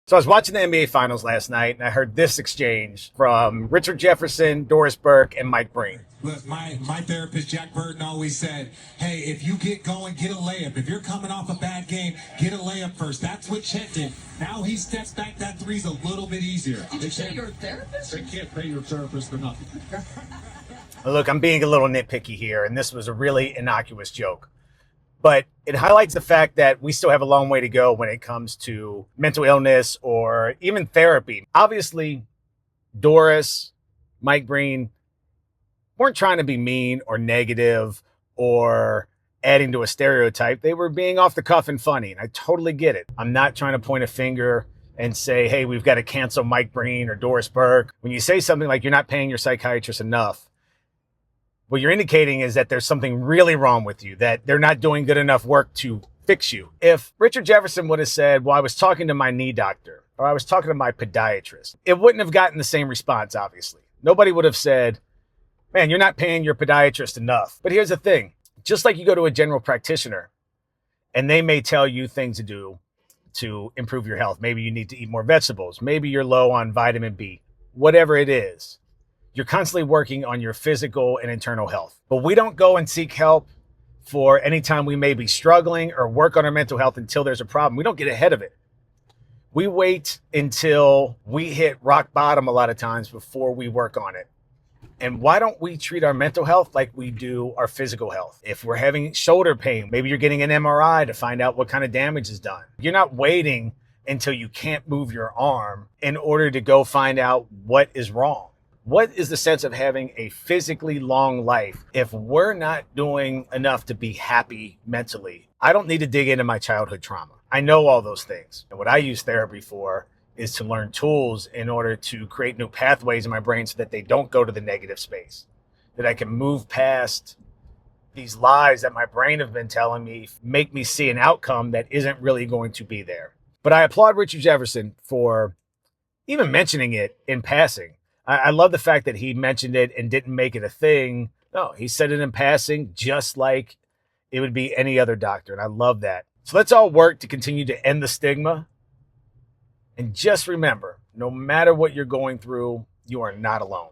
So I was watching the NBA Finals last night, and I heard this exchange from Richard Jefferson, Doris Burke, and Mike Breen. Look, my therapist, Jack Burton, always said, hey, if you get going, get a layup. If you're coming off a bad game, get a layup first. That's what Chet did. Now he steps back. That three's a little bit easier. Did you say you're a therapist? They can't pay your therapist for nothing. Look, I'm being a little nitpicky here, and this was a really innocuous joke. But it highlights the fact that we still have a long way to go when it comes to mental illness or even therapy. Obviously, Doris, Mike Breen weren't trying to be mean or negative or adding to a stereotype. They were being off the cuff and funny, and I totally get it. I'm not trying to point a finger and say, hey, we've got to cancel Mike Breen or Doris Burke. When you say something like you're not paying your psychiatrist enough, what you're indicating is that there's something really wrong with you, that they're not doing good enough work to fix you. If Richard Jefferson would have said, well, I was talking to my knee doctor or I was talking to my podiatrist, it wouldn't have gotten the same response, obviously. Nobody would have said, man, you're not paying your podiatrist enough. But here's the thing. Just like you go to a general practitioner and they may tell you things to do to improve your health. Maybe you need to eat more vegetables. Maybe you're low on vitamin B, whatever it is. You're constantly working on your physical and internal health. But we don't go and seek help for any time we may be struggling or work on our mental health until there's a problem. We don't get ahead of it. We wait until we hit rock bottom a lot of times before we work on it. And why don't we treat our mental health like we do our physical health? If we're having shoulder pain, maybe you're getting an MRI to find out what kind of damage is done. You're not waiting until you can't move your arm in order to go find out what is wrong. What is the sense of having a physically long life if we're not doing enough to be happy mentally? I don't need to dig into my childhood trauma. I know all those things. And what I use therapy for is to learn tools in order to create new pathways in my brain so that they don't go to the negative space, that I can move past these lies that my brain have been telling me, make me see an outcome that isn't really going to be there. But I applaud Richard Jefferson for even mentioning it in passing. I love the fact that he mentioned it and didn't make it a thing. No, he said it in passing, just like it would be any other doctor. And I love that. So let's all work to continue to end the stigma. And just remember, no matter what you're going through, you are not alone.